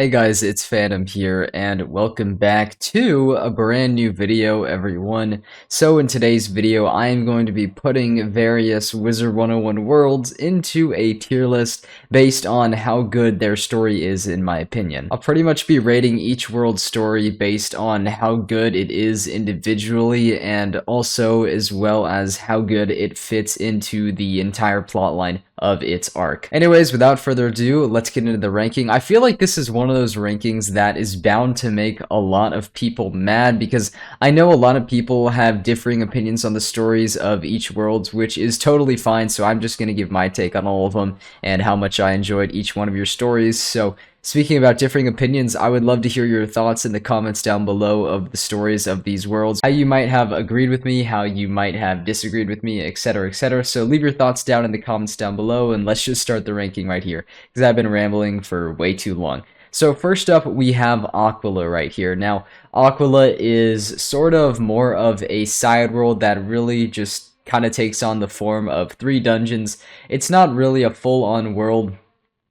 Hey guys, it's Phantom here, and welcome back to a brand new video, everyone. So in today's video, I am going to be putting various Wizard 101 worlds into a tier list based on how good their story is, in my opinion. I'll pretty much be rating each world's story based on how good it is individually, and also as well as how good it fits into the entire plotline of its arc. Anyways, without further ado, let's get into the ranking. I feel like this is one of those rankings that is bound to make a lot of people mad because I know a lot of people have differing opinions on the stories of each world, which is totally fine, so I'm just going to give my take on all of them and how much I enjoyed each one of your stories. So speaking about differing opinions, I would love to hear your thoughts in the comments down below of the stories of these worlds, how you might have agreed with me, how you might have disagreed with me, etc, etc. So leave your thoughts down in the comments down below, and let's just start the ranking right here, because I've been rambling for way too long. So first up, we have Aquila right here. Now, Aquila is sort of more of a side world that really just kind of takes on the form of 3 dungeons. It's not really a full-on world,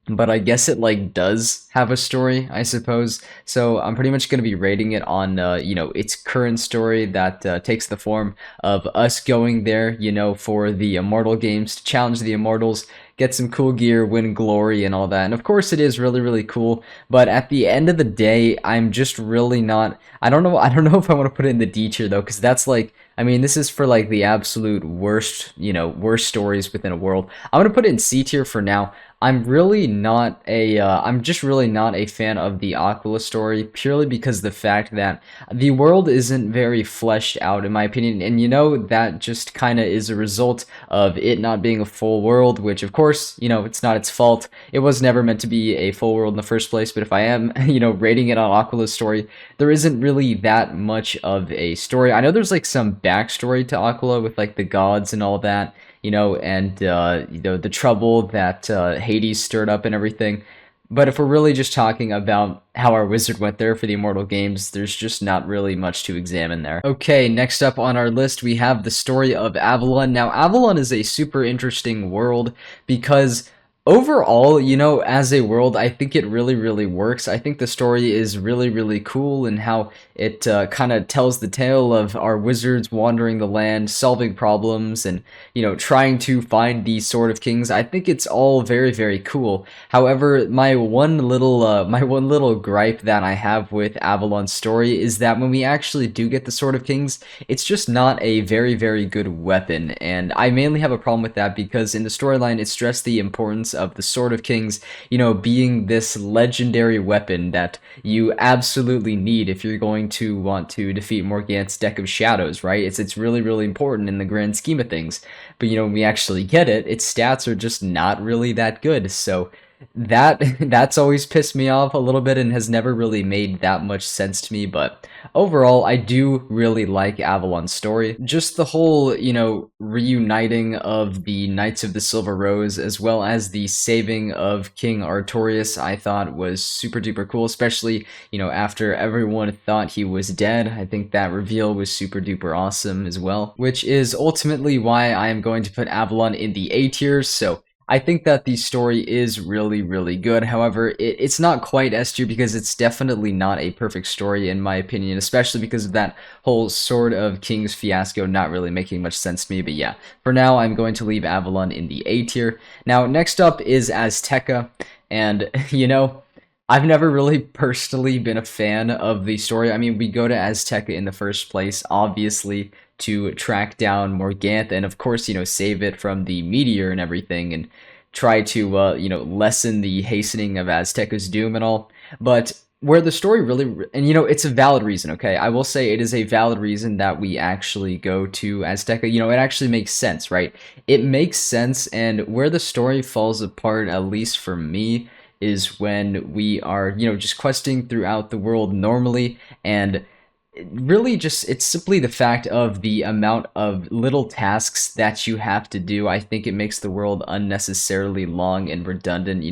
but I guess it like does have a story, I suppose. So I'm pretty much going to be rating it on its current story that takes the form of us going there, for the immortal games to challenge the immortals, get some cool gear, win glory and all that. And of course it is really, really cool, but at the end of the day, I'm just really not, I don't know if I want to put it in the D tier though, because that's like, I mean, this is for like the absolute worst, worst stories within a world. I'm going to put it in C tier for now. I'm just really not a fan of the Aquila story, purely because the fact that the world isn't very fleshed out, in my opinion, and that just kind of is a result of it not being a full world, which of course, it's not its fault. It was never meant to be a full world in the first place, but if I am, rating it on Aquila's story, there isn't really that much of a story. I know there's like some backstory to Aquila with like the gods and all that, and the trouble that Hades stirred up and everything. But if we're really just talking about how our wizard went there for the Immortal Games, there's just not really much to examine there. Okay, next up on our list, we have the story of Avalon. Now, Avalon is a super interesting world because overall, as a world, I think it really, really works. I think the story is really, really cool and how it kind of tells the tale of our wizards wandering the land, solving problems, and, trying to find the Sword of Kings. I think it's all very, very cool. However, my one little gripe that I have with Avalon's story is that when we actually do get the Sword of Kings, it's just not a very, very good weapon. And I mainly have a problem with that because in the storyline, it stressed the importance of the Sword of Kings, being this legendary weapon that you absolutely need if you're going to want to defeat Morgant's deck of shadows, right? It's really, really important in the grand scheme of things. But when we actually get it, its stats are just not really that good. So that's always pissed me off a little bit and has never really made that much sense to me. But overall, I do really like Avalon's story. Just the whole, reuniting of the Knights of the Silver Rose, as well as the saving of King Artorias, I thought was super duper cool, especially, after everyone thought he was dead. I think that reveal was super duper awesome as well, which is ultimately why I am going to put Avalon in the A tier. So I think that the story is really, really good. However, it's not quite S tier because it's definitely not a perfect story in my opinion, especially because of that whole Sword of Kings fiasco not really making much sense to me. But yeah, for now, I'm going to leave Avalon in the A tier. Now, next up is Azteca, and I've never really personally been a fan of the story. I mean, we go to Azteca in the first place, obviously, to track down Morgantha and, of course, save it from the meteor and everything and try to, lessen the hastening of Azteca's doom and all. But where the story really, and, it's a valid reason, okay? I will say it is a valid reason that we actually go to Azteca. It actually makes sense, right? It makes sense, and where the story falls apart, at least for me, is when we are, just questing throughout the world normally, and really just it's simply the fact of the amount of little tasks that you have to do. I think it makes the world unnecessarily long and redundant,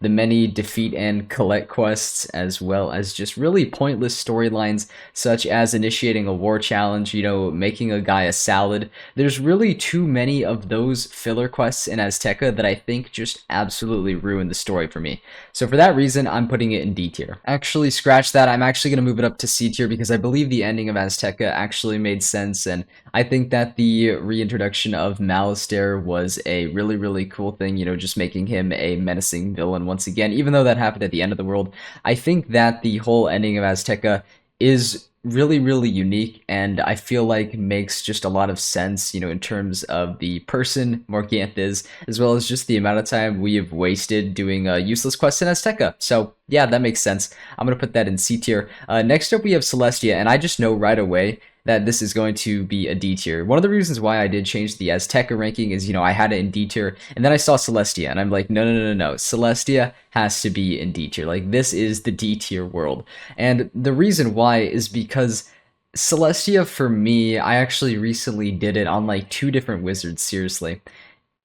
the many defeat and collect quests, as well as just really pointless storylines such as initiating a war challenge, making a guy a salad. There's really too many of those filler quests in Azteca that I think just absolutely ruin the story for me. So for that reason, I'm putting it in D tier. Actually, scratch that. I'm actually going to move it up to C tier because I believe the ending of Azteca actually made sense, and I think that the reintroduction of Malistaire was a really, really cool thing, just making him a menacing villain once again, even though that happened at the end of the world. I think that the whole ending of Azteca is really, really unique, and I feel like makes just a lot of sense, in terms of the person Morganth is, as well as just the amount of time we have wasted doing useless quests in Azteca. So yeah, that makes sense. I'm gonna put that in C tier. Next up, we have Celestia, and I just know right away that this is going to be a D tier. One of the reasons why I did change the Azteca ranking is, I had it in D tier, and then I saw Celestia, and I'm like, no, no, no, no, no. Celestia has to be in D tier. Like, this is the D tier world. And the reason why is because Celestia, for me, I actually recently did it on like 2 different wizards, seriously.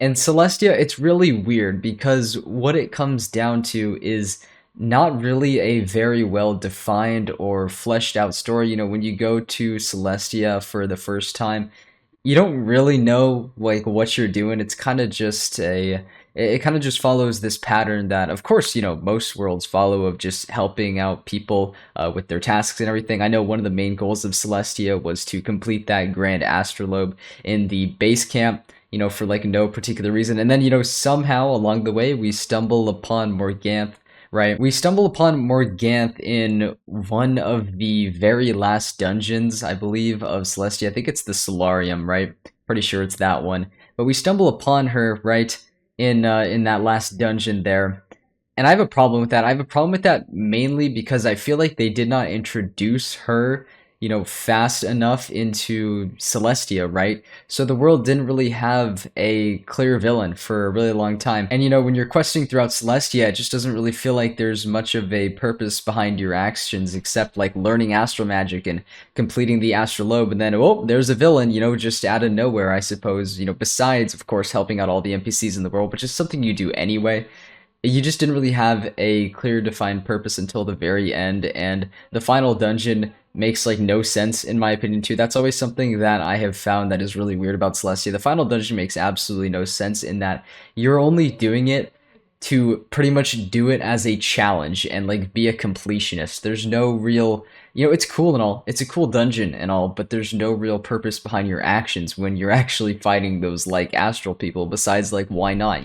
And Celestia, it's really weird because what it comes down to is not really a very well defined or fleshed out story. When you go to Celestia for the first time, you don't really know like what you're doing. It's kind of just it kind of just follows this pattern that, of course, most worlds follow, of just helping out people with their tasks and everything. I know one of the main goals of Celestia was to complete that Grand Astrolabe in the base camp, for like no particular reason. And then, somehow along the way, we stumble upon Morganth, right? We stumble upon Morganth in one of the very last dungeons, I believe, of Celestia. I think it's the Solarium, right? Pretty sure it's that one. But we stumble upon her, right, in that last dungeon there. And I have a problem with that. I have a problem with that mainly because I feel like they did not introduce her, fast enough into Celestia, right? So the world didn't really have a clear villain for a really long time. And when you're questing throughout Celestia, it just doesn't really feel like there's much of a purpose behind your actions except like learning astral magic and completing the astrolabe, and then, oh, there's a villain, just out of nowhere, I suppose, besides, of course, helping out all the NPCs in the world, which is something you do anyway. You just didn't really have a clear defined purpose until the very end, and the final dungeon makes like no sense in my opinion too. That's always something that I have found that is really weird about Celestia. The final dungeon makes absolutely no sense in that you're only doing it to pretty much do it as a challenge and like be a completionist. There's no real, it's cool and all, it's a cool dungeon and all, but there's no real purpose behind your actions when you're actually fighting those like astral people, besides like, why not,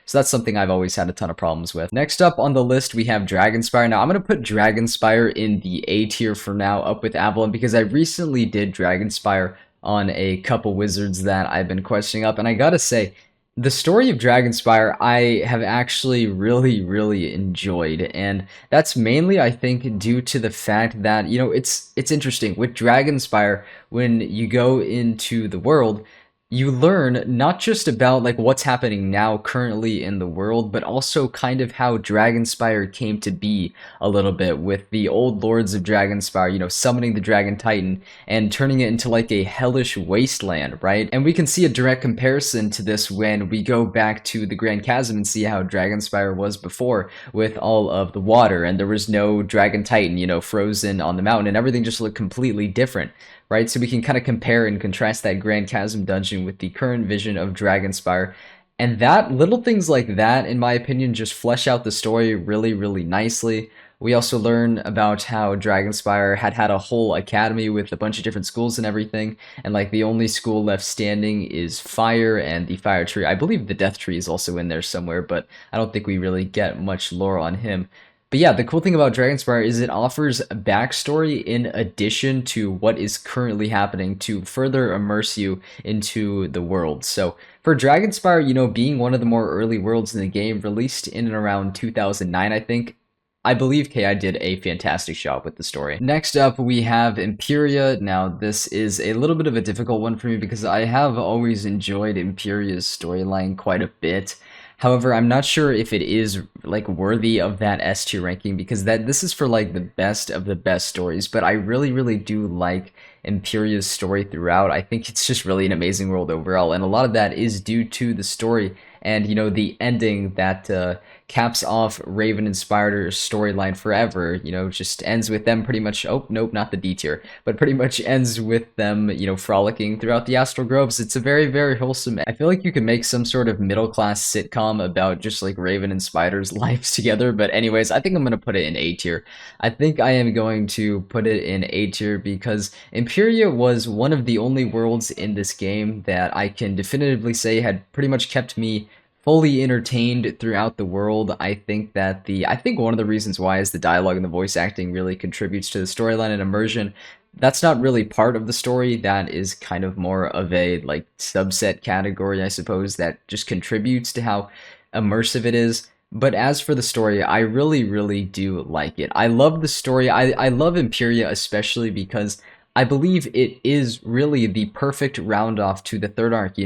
So that's something I've always had a ton of problems with. Next up on the list, we have Dragonspire. Now I'm going to put Dragonspire in the A tier for now, up with Avalon, because I recently did Dragonspire on a couple wizards that I've been questioning up, and I gotta say, the story of Dragonspire I have actually really, really enjoyed, and that's mainly, I think, due to the fact that, it's interesting. With Dragonspire, when you go into the world, you learn not just about like what's happening now currently in the world, but also kind of how Dragonspire came to be a little bit, with the old lords of Dragonspire, summoning the Dragon Titan and turning it into like a hellish wasteland, right? And we can see a direct comparison to this when we go back to the Grand Chasm and see how Dragonspire was before, with all of the water, and there was no Dragon Titan, frozen on the mountain, and everything just looked completely different, right? So we can kind of compare and contrast that Grand Chasm dungeon with the current vision of Dragonspire. And that, little things like that, in my opinion, just flesh out the story really, really nicely. We also learn about how Dragonspire had a whole academy with a bunch of different schools and everything, and like the only school left standing is Fire and the Fire Tree. I believe the Death Tree is also in there somewhere, but I don't think we really get much lore on him. But yeah, the cool thing about Dragonspire is it offers a backstory in addition to what is currently happening to further immerse you into the world. So for Dragonspire, being one of the more early worlds in the game, released in and around 2009, I think, I believe KI did a fantastic job with the story. Next up, we have Imperia. Now, this is a little bit of a difficult one for me because I have always enjoyed Imperia's storyline quite a bit. However, I'm not sure if it is like worthy of that S tier ranking because that this is for like the best of the best stories, but I really do like Imperia's story throughout. I think it's just really an amazing world overall, and a lot of that is due to the story and the ending that caps off Raven and Spider's storyline forever. Just ends with them pretty much. Oh nope, not the D tier, but pretty much ends with them frolicking throughout the Astral Groves. It's a very wholesome. I feel like you could make some sort of middle class sitcom about just like Raven and Spider's lives together. But anyways, I think I'm gonna put it in A tier. I think I am going to put it in A tier because Imperia was one of the only worlds in this game that I can definitively say had pretty much kept me fully entertained throughout the world. I think one of the reasons why is the dialogue and the voice acting really contributes to the storyline and immersion. That's not really part of the story. That is kind of more of a like subset category, I suppose, that just contributes to how immersive it is. But as for the story, I really do like it. I love the story. I love Imperia especially because I believe it is really the perfect round off to the third arc.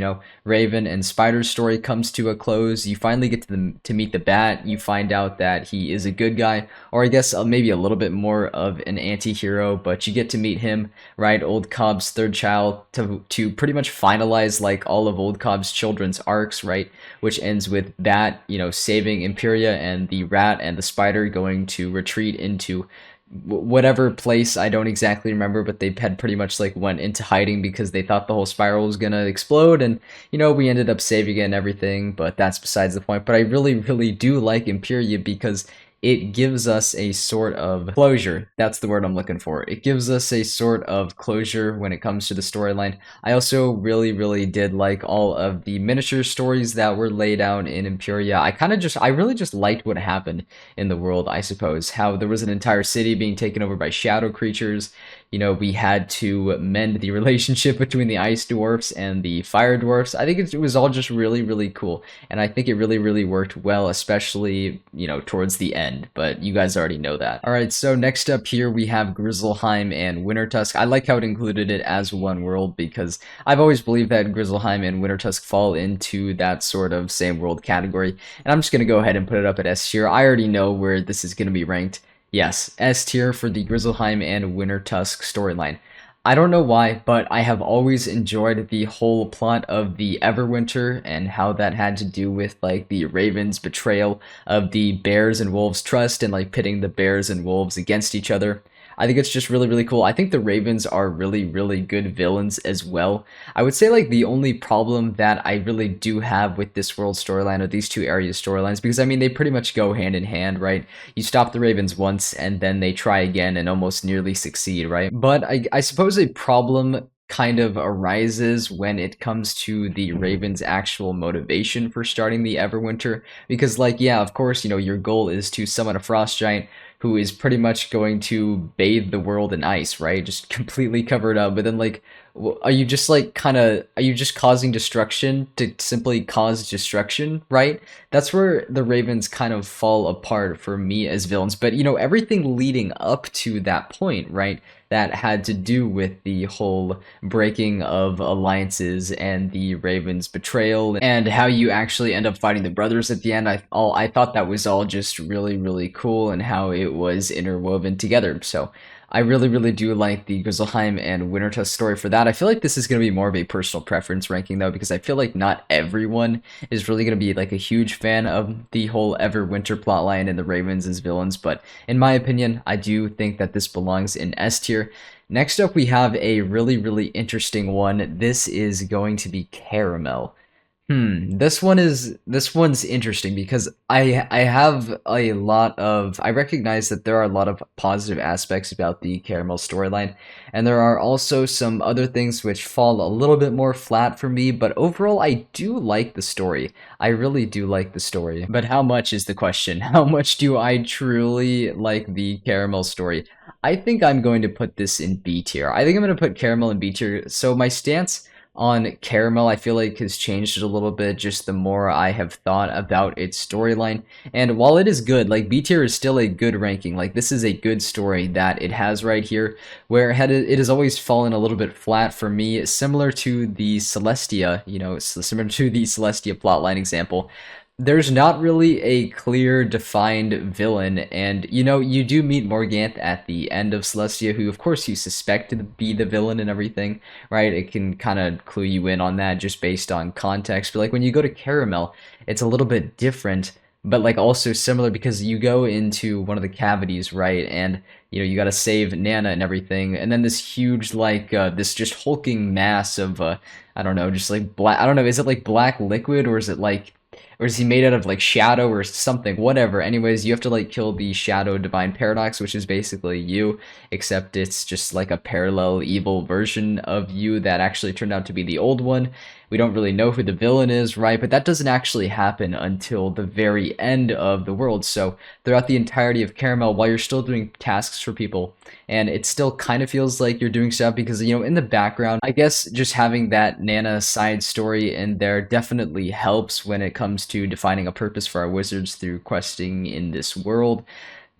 Raven and Spider's story comes to a close. You finally get to meet the Bat. You find out that he is a good guy, or I guess maybe a little bit more of an anti-hero, but you get to meet him, right? Old Cobb's third child, to pretty much finalize like all of Old Cobb's children's arcs, right? Which ends with Bat, saving Imperia, and the Rat and the Spider going to retreat into whatever place. I don't exactly remember, but they had pretty much like went into hiding because they thought the whole spiral was gonna explode, and we ended up saving it and everything, but that's besides the point. But I really do like Imperia because it gives us a sort of closure. That's the word I'm looking for. It gives us a sort of closure when it comes to the storyline. I also really did like all of the miniature stories that were laid out in Imperia. I really just liked what happened in the world, I suppose. How there was an entire city being taken over by shadow creatures. We had to mend the relationship between the ice dwarfs and the fire dwarfs. I think it was all just really cool, and I think it really worked well, especially towards the end. But you guys already know that. All right, so next up here we have Grizzleheim and Wintertusk. I like how it included it as one world because I've always believed that Grizzleheim and Wintertusk fall into that sort of same world category, and I'm just gonna go ahead and put it up at S tier. I already know where this is gonna be ranked. Yes, S tier for the Grizzleheim and Wintertusk storyline. I don't know why, but I have always enjoyed the whole plot of the Everwinter and how that had to do with like the Raven's betrayal of the Bears and Wolves trust and like pitting the Bears and Wolves against each other. I think it's just really cool. I think the Ravens are really good villains as well. I would say like the only problem that I really do have with this world storyline or these two areas storylines, because I mean they pretty much go hand in hand, right? You stop the Ravens once and then they try again and almost nearly succeed, right? But I suppose a problem kind of arises when it comes to the Ravens' actual motivation for starting the Everwinter, because like yeah, of course, your goal is to summon a frost giant who is pretty much going to bathe the world in ice, right? Just completely covered up. But then like are you just like are you just causing destruction to simply cause destruction, right? That's where the Ravens kind of fall apart for me as villains. But everything leading up to that point, right? That had to do with the whole breaking of alliances and the Ravens' betrayal and how you actually end up fighting the brothers at the end. I thought that was all just really cool and how it was interwoven together. So I really do like the Grizzleheim and Wintertusk story for that. I feel like this is going to be more of a personal preference ranking though, because I feel like not everyone is really going to be like a huge fan of the whole Everwinter plotline and the Ravens as villains, but in my opinion, I do think that this belongs in S tier. Next up, we have a really interesting one. This is going to be Caramel. This one's interesting because I have a lot of I recognize that there are a lot of positive aspects about the Caramel storyline, and there are also some other things which fall a little bit more flat for me, but overall I do like the story. I really do like the story. But how much is the question? How much do I truly like the Caramel story? I think I'm going to put this in B tier. I think I'm going to put Caramel in B tier. So my stance on Caramel, I feel like has changed a little bit just the more I have thought about its storyline. And while it is good, like B tier is still a good ranking. Like this is a good story that it has right here, where it has always fallen a little bit flat for me, similar to the Celestia, similar to the Celestia plotline example. There's not really a clear defined villain, and you know, you do meet Morganth at the end of Celestia, who of course you suspect to be the villain and everything, right? It can kind of clue you in on that just based on context. But like when you go to Caramel, it's a little bit different, but like also similar because you go into one of the cavities, right? And you know, you got to save Nana and everything, and then this huge like this just hulking mass of I don't know, just like black. I don't know, is it like black liquid or is it like or is he made out of like shadow or something, whatever. Anyways, you have to like kill the shadow divine paradox, which is basically you, except it's just like a parallel evil version of you that actually turned out to be the old one. We don't really know who the villain is, right? But that doesn't actually happen until the very end of the world. So throughout the entirety of Caramel, while you're still doing tasks for people, and it still kind of feels like you're doing stuff because, you know, in the background, I guess just having that Nana side story in there definitely helps when it comes to defining a purpose for our wizards through questing in this world,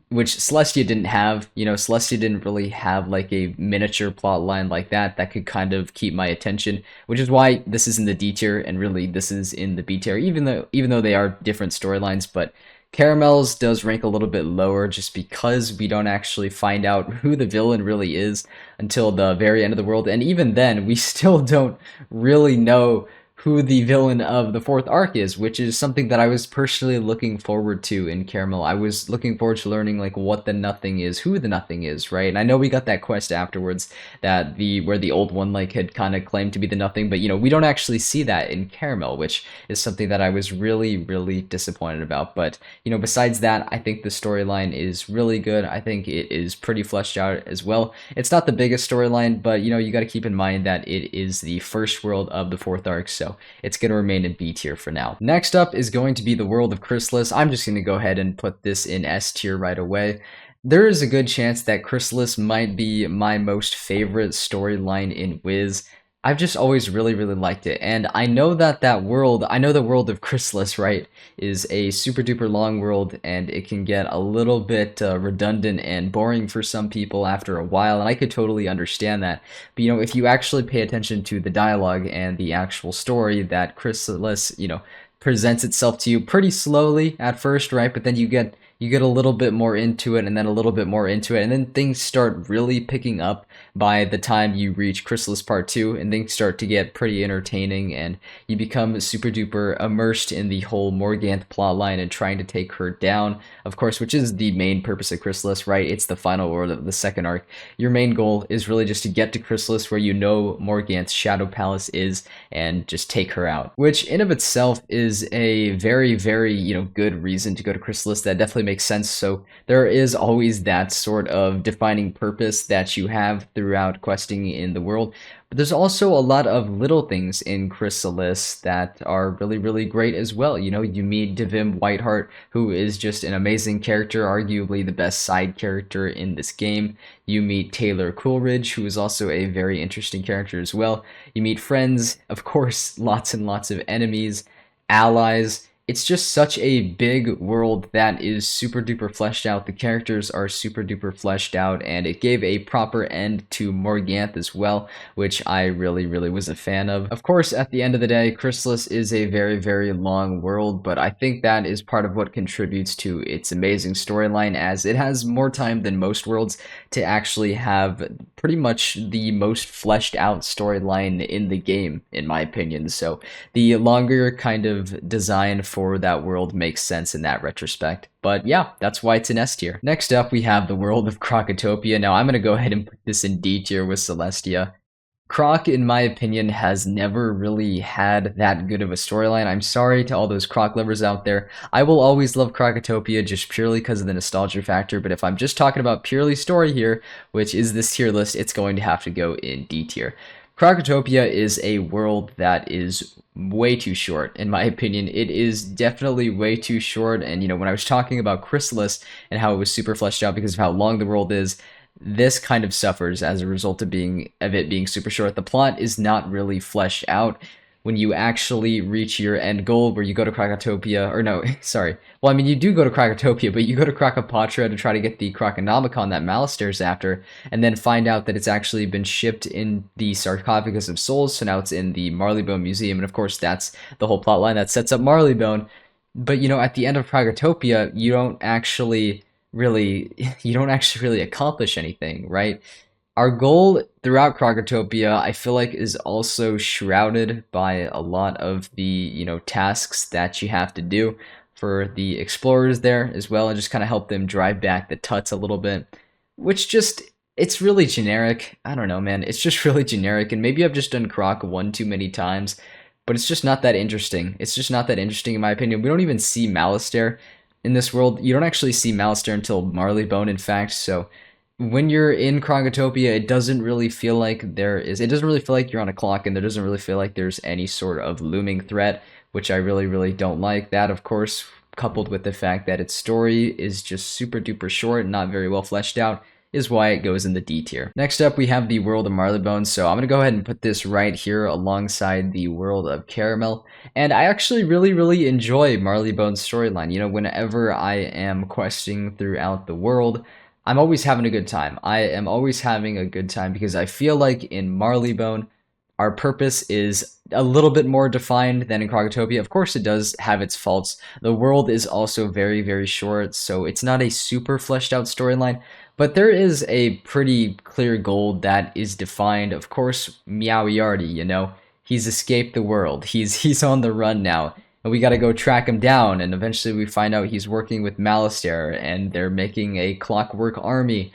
which Celestia didn't have. You know, Celestia didn't really have like a miniature plot line like that could kind of keep my attention, which is why this is in the D tier and really this is in the B tier, even though they are different storylines. But Caramel's does rank a little bit lower just because we don't actually find out who the villain really is until the very end of the world, and even then we still don't really know who the villain of the fourth arc is, which is something that I was personally looking forward to in Caramel. I was looking forward to learning like what the nothing is, who the nothing is, right? And I know we got that quest afterwards that where the old one like had kind of claimed to be the nothing, but you know, we don't actually see that in Caramel, which is something that I was really disappointed about. But you know, besides that, I think the storyline is really good. I think it is pretty fleshed out as well. It's not the biggest storyline, but you know, you got to keep in mind that it is the first world of the fourth arc, so it's going to remain in B tier for now. Next up is going to be the world of Chrysalis. I'm just going to go ahead and put this in S tier right away. There is a good chance that Chrysalis might be my most favorite storyline in Wiz. I've just always really liked it, and I know that I know the world of Chrysalis, right, is a super duper long world, and it can get a little bit redundant and boring for some people after a while, and I could totally understand that. But you know, if you actually pay attention to the dialogue and the actual story that Chrysalis, you know, presents itself to you pretty slowly at first, right, but then you get a little bit more into it and then a little bit more into it, and then things start really picking up by the time you reach Chrysalis Part 2, and things start to get pretty entertaining, and you become super duper immersed in the whole Morganth plotline and trying to take her down, of course, which is the main purpose of Chrysalis, right? It's the final world of the second arc. Your main goal is really just to get to Chrysalis where you know Morganth's Shadow Palace is and just take her out, which in of itself is a very, you know, good reason to go to Chrysalis. That definitely makes sense. So there is always that sort of defining purpose that you have throughout questing in the world. But there's also a lot of little things in Chrysalis that are really great as well. You know, you meet Devim Whiteheart, who is just an amazing character, arguably the best side character in this game. You meet Taylor Coolidge, who is also a very interesting character as well. You meet friends, of course, lots and lots of enemies, allies. It's just such a big world that is super duper fleshed out. The characters are super duper fleshed out, and it gave a proper end to Morganth as well, which I really was a fan of. Of course, at the end of the day, Chrysalis is a very long world, but I think that is part of what contributes to its amazing storyline, as it has more time than most worlds to actually have pretty much the most fleshed out storyline in the game, in my opinion. So the longer kind of design for that world makes sense in that retrospect. But yeah, that's why it's in S tier. Next up, we have the world of Crocotopia. Now, I'm going to go ahead and put this in D tier with Celestia. Croc, in my opinion, has never really had that good of a storyline. I'm sorry to all those Croc lovers out there. I will always love Crocotopia just purely because of the nostalgia factor, but if I'm just talking about purely story here, which is this tier list, it's going to have to go in D tier. Crocotopia is a world that is way too short, in my opinion. It is definitely way too short, and you know, when I was talking about Chrysalis and how it was super fleshed out because of how long the world is, this kind of suffers as a result of it being super short. The plot is not really fleshed out when you actually reach your end goal, where you go to Crocotopia, or no, sorry. Well, I mean, you do go to Crocotopia, but you go to Crocopatra to try to get the Croconomicon that Malistair's after, and then find out that it's actually been shipped in the Sarcophagus of Souls, so now it's in the Marley Bone Museum, and of course, that's the whole plot line that sets up Marley Bone. But at the end of Pragatopia, you don't actually really accomplish anything, right? Our goal throughout Krogotopia, I feel like, is also shrouded by a lot of the, tasks that you have to do for the explorers there as well, and just kind of help them drive back the tuts a little bit, which just, it's really generic. I don't know, man. It's just really generic, and maybe I've just done Croc one too many times, but it's just not that interesting. It's just not that interesting in my opinion. We don't even see Malistaire in this world. You don't actually see Malistaire until Marley Bone, in fact, so when you're in Krogotopia, it doesn't really feel like it doesn't really feel like you're on a clock, and there doesn't really feel like there's any sort of looming threat, which I really, really don't like. That, of course, coupled with the fact that its story is just super duper short and not very well fleshed out, is why it goes in the D tier. Next up, we have the world of Marley Bone, so I'm going to go ahead and put this right here alongside the world of Caramel, and I actually really, really enjoy Marley Bone's storyline. Whenever I am questing throughout the world, I'm always having a good time. I am always having a good time because I feel like in Marley Bone, our purpose is a little bit more defined than in Krogotopia. Of course, it does have its faults. The world is also very, very short, so it's not a super fleshed out storyline, but there is a pretty clear goal that is defined. Of course, Meowiarty, he's escaped the world. He's on the run now, and we got to go track him down, and eventually we find out he's working with Malistaire, and they're making a clockwork army.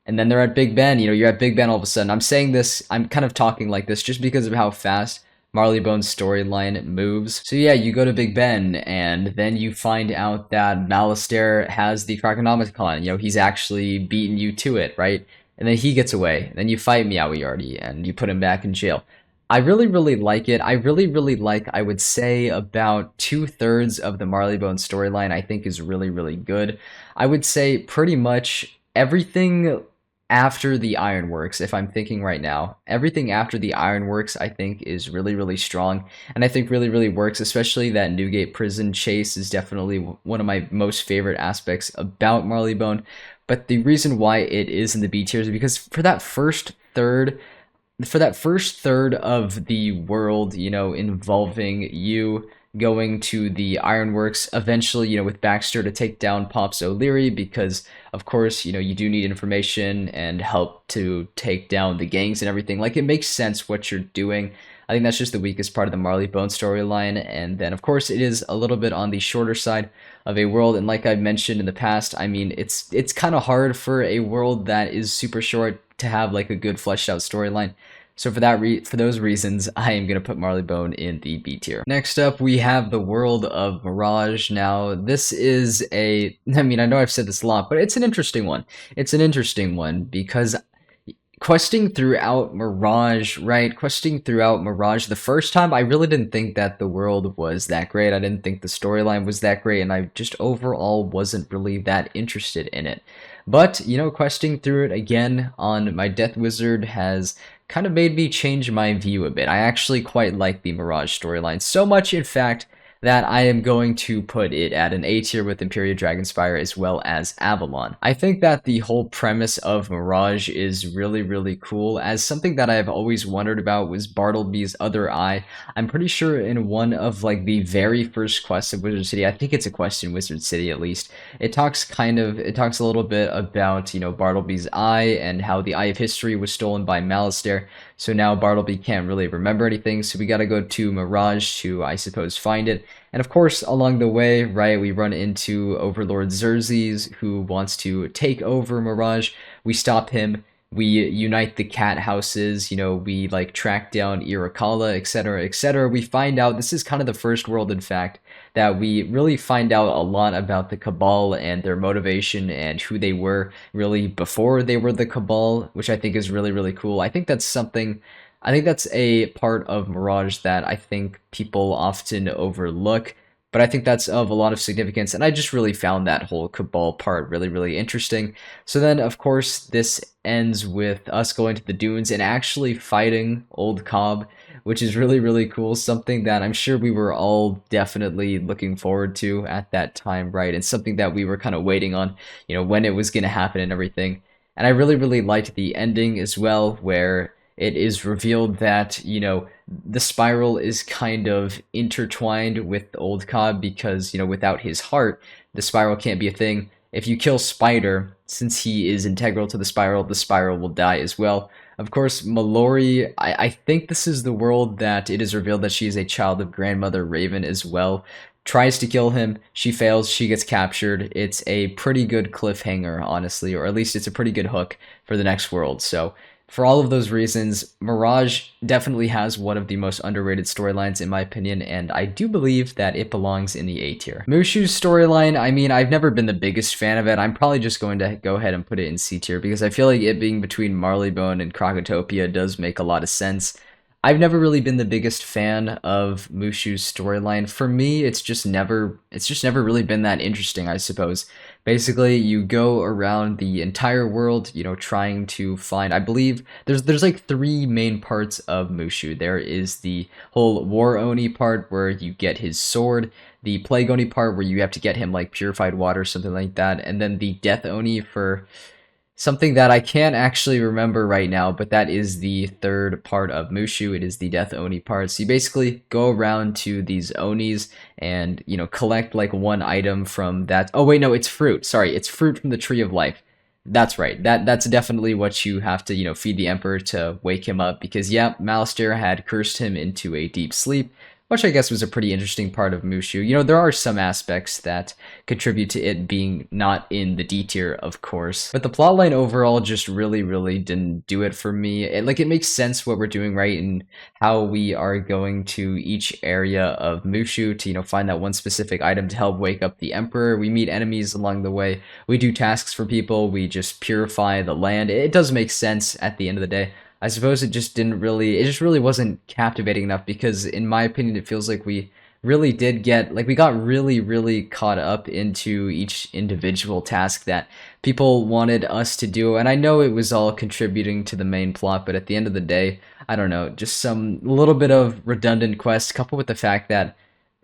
And then they're at Big Ben. You're at Big Ben all of a sudden. I'm saying this, I'm kind of talking like this just because of how fast Marley Bone's storyline moves. So yeah, you go to Big Ben, and then you find out that Malistaire has the Krakonomicon. He's actually beaten you to it, right? And then he gets away. Then you fight Meowiarty, and you put him back in jail. I really, really like it. I really, really like, I would say, about 2/3 of the Marley Bone storyline I think is really, really good. I would say pretty much everything after the Ironworks, if I'm thinking right now, everything after the Ironworks I think is really, really strong, and I think really, really works, especially that Newgate prison chase is definitely one of my most favorite aspects about Marley Bone. But the reason why it is in the B tier is because for that first third of the world, involving you going to the Ironworks, eventually, with Baxter to take down Pops O'Leary, because, of course, you do need information and help to take down the gangs and everything. Like, it makes sense what you're doing. I think that's just the weakest part of the Marley Bone storyline, and then, of course, it is a little bit on the shorter side of a world, and like I've mentioned in the past, I mean, it's kind of hard for a world that is super short to have, like, a good fleshed out storyline. So for those reasons, I am going to put Marley Bone in the B tier. Next up, we have the world of Mirage. Now, this is I know I've said this a lot, but it's an interesting one. It's an interesting one because questing throughout Mirage, right? Questing throughout Mirage, the first time, I really didn't think that the world was that great. I didn't think the storyline was that great, and I just overall wasn't really that interested in it. But, questing through it again on my Death Wizard has kind of made me change my view a bit. I actually quite like the Mirage storyline, so much, in fact, that I am going to put it at an A tier with Imperia Dragonspire as well as Avalon. I think that the whole premise of Mirage is really, really cool, as something that I've always wondered about was Bartleby's other eye. I'm pretty sure in one of the very first quests of Wizard City, I think it's a quest in Wizard City at least, it talks a little bit about, Bartleby's eye and how the Eye of History was stolen by Malistaire. So now Bartleby can't really remember anything, so we gotta go to Mirage to, I suppose, find it. And of course, along the way, right, we run into Overlord Xerxes, who wants to take over Mirage. We stop him, we unite the cat houses, we track down Irakala, etc., etc. We find out, this is kind of the first world, in fact, that we really find out a lot about the Cabal and their motivation and who they were really before they were the Cabal, which I think is really, really cool. I think that's a part of Mirage that I think people often overlook, but I think that's of a lot of significance, and I just really found that whole Cabal part really, really interesting. So then, of course, this ends with us going to the dunes and actually fighting Old Cobb, which is really, really cool, something that I'm sure we were all definitely looking forward to at that time, right? And something that we were kind of waiting on, when it was going to happen and everything. And I really, really liked the ending as well, where it is revealed that, the spiral is kind of intertwined with Old Cobb because, without his heart, the spiral can't be a thing. If you kill Spider, since he is integral to the spiral will die as well. Of course, Mallory, I think this is the world that it is revealed that she is a child of Grandmother Raven as well. Tries to kill him, she fails, she gets captured. It's a pretty good cliffhanger, honestly, or at least it's a pretty good hook for the next world. So, for all of those reasons, Mirage definitely has one of the most underrated storylines in my opinion, and I do believe that it belongs in the A tier. Mushu's storyline, I mean, I've never been the biggest fan of it. I'm probably just going to go ahead and put it in C tier because I feel like it being between Marley Bone and Crocotopia does make a lot of sense. I've never really been the biggest fan of Mushu's storyline. For me, it's just never really been that interesting, I suppose. Basically, you go around the entire world, trying to find, I believe there's like three main parts of Mushu. There is the whole War Oni part where you get his sword, the Plague Oni part where you have to get him like purified water, something like that, and then the Death Oni for something that I can't actually remember right now, but that is the third part of Mushu. It is the Death Oni part. So you basically go around to these Onis and, collect like one item from that. Oh, wait, no, it's fruit. Sorry, it's fruit from the Tree of Life. That's right. That's definitely what you have to, feed the Emperor to wake him up because, yeah, Malistaire had cursed him into a deep sleep, which I guess was a pretty interesting part of Mushu. There are some aspects that contribute to it being not in the D tier, of course, but the plotline overall just really, really didn't do it for me. It makes sense what we're doing, right, and how we are going to each area of Mushu to, find that one specific item to help wake up the Emperor. We meet enemies along the way. We do tasks for people. We just purify the land. It does make sense at the end of the day. I suppose it just really wasn't captivating enough because in my opinion it feels like we really did get, we got really, really caught up into each individual task that people wanted us to do, and I know it was all contributing to the main plot, but at the end of the day, I don't know, just some little bit of redundant quests coupled with the fact that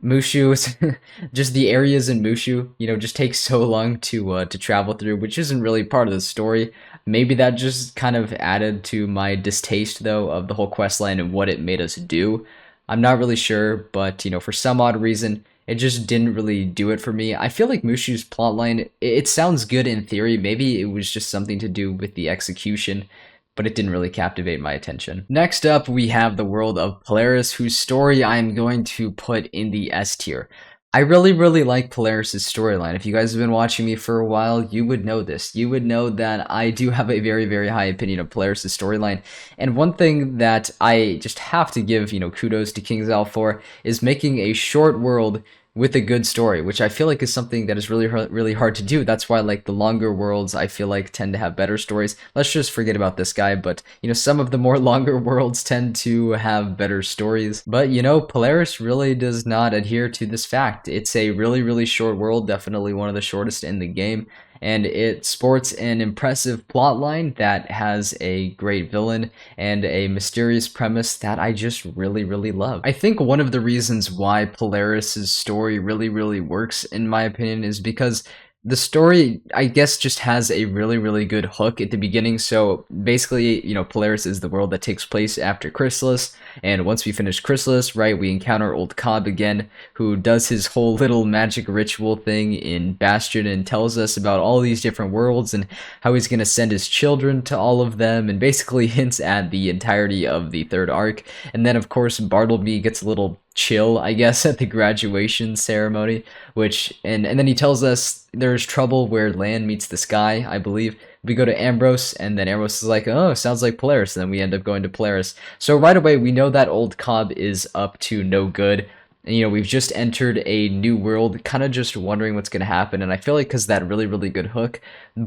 Mushu, just the areas in Mushu, just takes so long to travel through, which isn't really part of the story. Maybe that just kind of added to my distaste, though, of the whole quest line and what it made us do. I'm not really sure, but, for some odd reason, it just didn't really do it for me. I feel like Mushu's plotline, it sounds good in theory. Maybe it was just something to do with the execution, but it didn't really captivate my attention. Next up, we have the world of Polaris, whose story I'm going to put in the S tier. I really, really like Polaris' storyline. If you guys have been watching me for a while, you would know this. You would know that I do have a very, very high opinion of Polaris' storyline. And one thing that I just have to give, kudos to KingsIsle for is making a short world with a good story, which I feel like is something that is really hard to do. That's why, the longer worlds, I feel like, tend to have better stories. Let's just forget about this guy, but, some of the more longer worlds tend to have better stories. But, Polaris really does not adhere to this fact. It's a really, really short world, definitely one of the shortest in the game, and it sports an impressive plotline that has a great villain and a mysterious premise that I just really, really love. I think one of the reasons why Polaris's story really, really works, in my opinion, is because the story, I guess, just has a really, really good hook at the beginning. So basically, Polaris is the world that takes place after Chrysalis. And once we finish Chrysalis, right, we encounter Old Cobb again, who does his whole little magic ritual thing in Bastion and tells us about all these different worlds and how he's going to send his children to all of them and basically hints at the entirety of the third arc. And then, of course, Bartleby gets a little chill, I guess, at the graduation ceremony, and then he tells us there's trouble where land meets the sky, I believe. We go to Ambrose, and then Ambrose is like, oh, sounds like Polaris, and then we end up going to Polaris. So right away, we know that Old Cobb is up to no good. And, we've just entered a new world, kind of just wondering what's going to happen. And I feel like because that really, really good hook,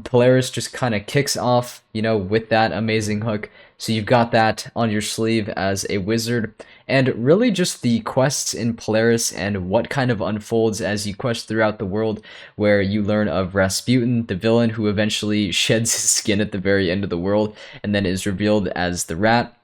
Polaris just kind of kicks off, with that amazing hook. So you've got that on your sleeve as a wizard. And really just the quests in Polaris and what kind of unfolds as you quest throughout the world, where you learn of Rasputin, the villain who eventually sheds his skin at the very end of the world and then is revealed as the Rat.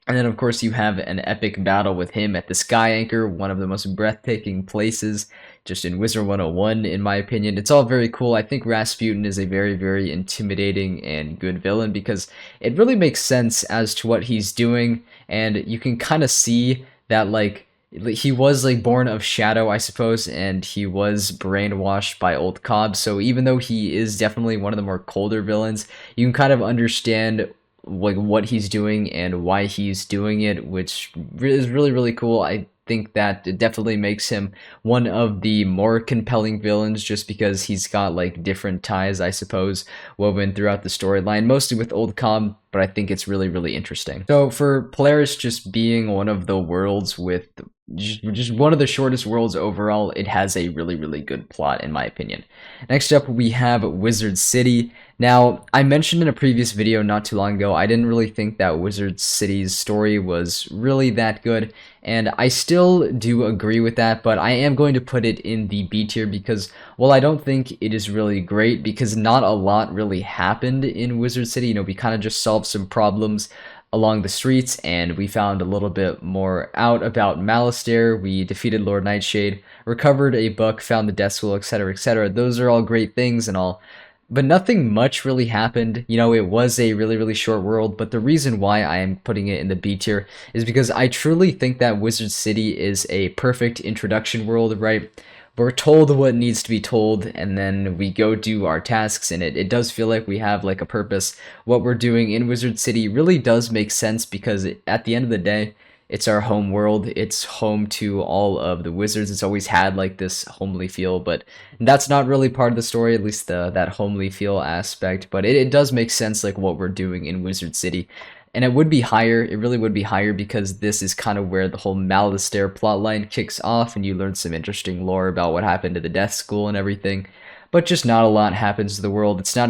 And then, of course, you have an epic battle with him at the Sky Anchor, one of the most breathtaking places just in Wizard 101, in my opinion. It's all very cool. I think Rasputin is a very, very intimidating and good villain because it really makes sense as to what he's doing, and you can kind of see that, like, he was like born of shadow, I suppose, and he was brainwashed by Old Cobb. So even though he is definitely one of the more colder villains, you can kind of understand like what he's doing and why he's doing it, which is really, really cool. I think that it definitely makes him one of the more compelling villains just because he's got like different ties, I suppose, woven throughout the storyline, mostly with Old Cobb, but I think it's really, really interesting. So for Polaris just being one of the worlds with just one of the shortest worlds overall, it has a really, really good plot in my opinion. Next up, we have Wizard City. Now, I mentioned in a previous video not too long ago, I didn't really think that Wizard City's story was really that good, and I still do agree with that, but I am going to put it in the B tier because, well, I don't think it is really great because not a lot really happened in Wizard City. You know, we kind of just solved some problems along the streets, and we found a little bit more out about Malastare. We defeated Lord Nightshade, recovered a book, found the Death School, etc., etc. Those are all great things and all, but nothing much really happened. You know, it was a really, really short world, but the reason why I am putting it in the B tier is because I truly think that Wizard City is a perfect introduction world, right? We're told what needs to be told, and then we go do our tasks, and it does feel like we have like a purpose. What we're doing in Wizard City really does make sense because at the end of the day, it's our home world. It's home to all of the wizards. It's always had like this homely feel, but that's not really part of the story, at least that homely feel aspect. But it does make sense like what we're doing in Wizard City. And it would be higher, it really would be higher because this is kind of where the whole Malastare plotline kicks off and you learn some interesting lore about what happened to the Death School and everything. But just not a lot happens to the world. It's not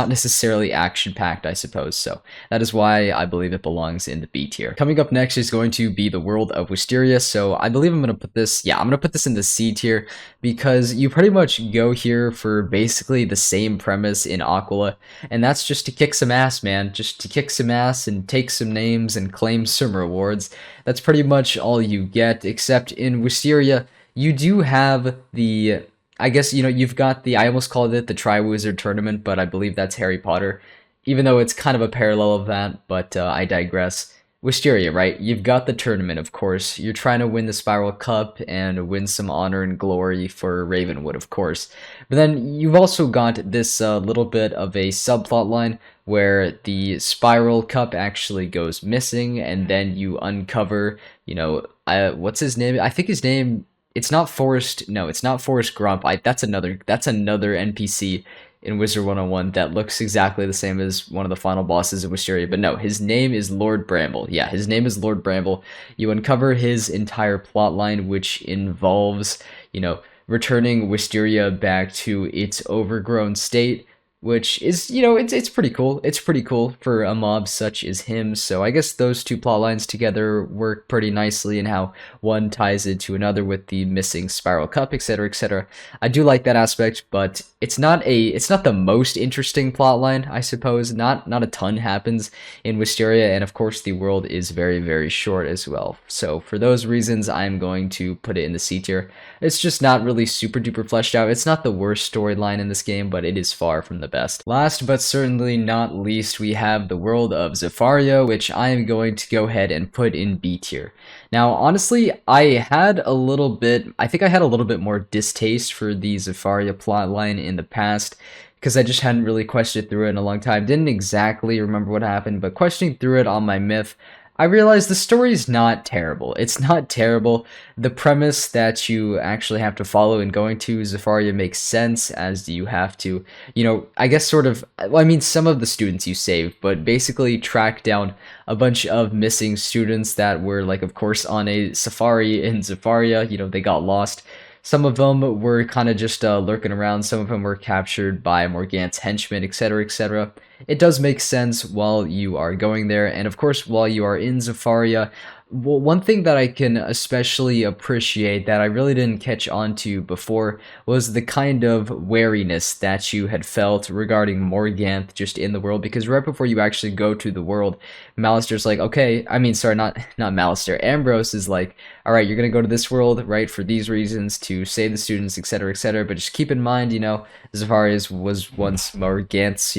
necessarily action-packed, I suppose, so that is why I believe it belongs in the B tier. Coming up next is going to be the world of Wisteria, so I believe I'm going to put this, I'm going to put this in the C tier because you pretty much go here for basically the same premise in Aquila, and that's just to kick some ass, man. Just to kick some ass and take some names and claim some rewards. That's pretty much all you get, except in Wisteria, you do have the, I guess, you know, you've got the, I almost called it the Tri-Wizard Tournament, but I believe that's Harry Potter, even though it's kind of a parallel of that, but I digress. Wisteria, right? You've got the tournament, of course. You're trying to win the Spiral Cup and win some honor and glory for Ravenwood, of course. But then you've also got this little bit of a subplot line where the Spiral Cup actually goes missing, and then you uncover, you know, what's his name? I think his name, it's not Forrest, no, it's not Forrest Grump. That's another NPC in Wizard 101 that looks exactly the same as one of the final bosses in Wisteria. But no, his name is Lord Bramble. Yeah, his name is Lord Bramble. You uncover his entire plot line, which involves, you know, returning Wisteria back to its overgrown state, which is, you know, it's pretty cool. It's pretty cool for a mob such as him. So I guess those two plot lines together work pretty nicely, and how one ties into another with the missing Spiral Cup, etc., etc. I do like that aspect, but it's not the most interesting plot line, I suppose. Not a ton happens in Wisteria, and of course the world is very, very short as well. So for those reasons, I'm going to put it in the C tier. It's just not really super duper fleshed out. It's not the worst storyline in this game, but it is far from the best. Last but certainly not least, we have the world of Zephyria, which I am going to go ahead and put in B tier. Now, honestly, I think I had a little bit more distaste for the Zephyria plotline in the past, because I just hadn't really questioned through it in a long time. Didn't exactly remember what happened, but questioning through it on my myth, I realized the story's not terrible. It's not terrible. The premise that you actually have to follow in going to Zephyria makes sense, as you have to, you know, I guess sort of, well, I mean, some of the students you save, but basically track down a bunch of missing students that were, like, of course, on a safari in Zephyria. You know, they got lost. Some of them were kind of just lurking around. Some of them were captured by Morgant's henchmen, etc., etc. It does make sense while you are going there, and of course, while you are in Zephyria, Well, one thing that I can especially appreciate that I really didn't catch on to before was the kind of wariness that you had felt regarding Morganth just in the world. Because right before you actually go to the world, Malister's like, okay, I mean, sorry, not Malister. Ambrose is like, all right, you're gonna go to this world, right, for these reasons to save the students, etc., etc. But just keep in mind, Zephyria was once Morganth's,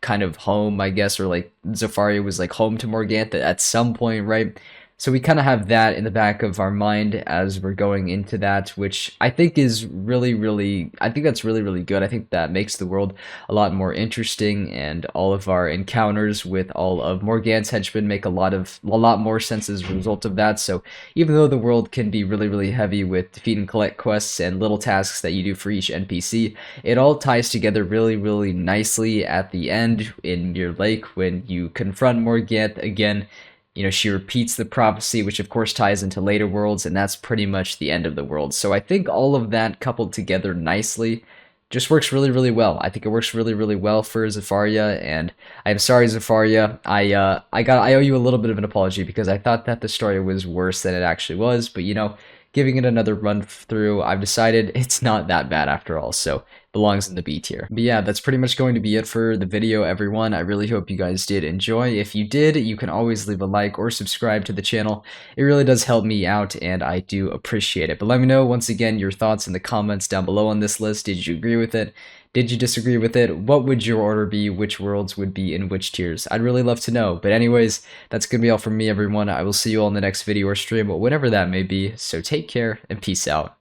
kind of home, I guess, or like Zephyria was like home to Morganth at some point, right? So we kind of have that in the back of our mind as we're going into that, which I think is I think that's really, really good. I think that makes the world a lot more interesting, and all of our encounters with all of Morgan's henchmen make a lot more sense as a result of that. So even though the world can be really, really heavy with defeat and collect quests and little tasks that you do for each NPC, it all ties together really, really nicely at the end in your lake when you confront Morganth again. She repeats the prophecy, which of course ties into later worlds, and that's pretty much the end of the world. So I think all of that coupled together nicely just works really, really well. I think it works really, really well for Zephyria, and I'm sorry, Zephyria. I owe you a little bit of an apology because I thought that the story was worse than it actually was, but giving it another run through, I've decided it's not that bad after all, so belongs in the B tier. But yeah, that's pretty much going to be it for the video, everyone. I really hope you guys did enjoy. If you did, you can always leave a like or subscribe to the channel. It really does help me out, and I do appreciate it. But let me know, once again, your thoughts in the comments down below on this list. Did you agree with it? Did you disagree with it? What would your order be? Which worlds would be in which tiers? I'd really love to know. But anyways, that's going to be all from me, everyone. I will see you all in the next video or stream, whatever that may be. So take care and peace out.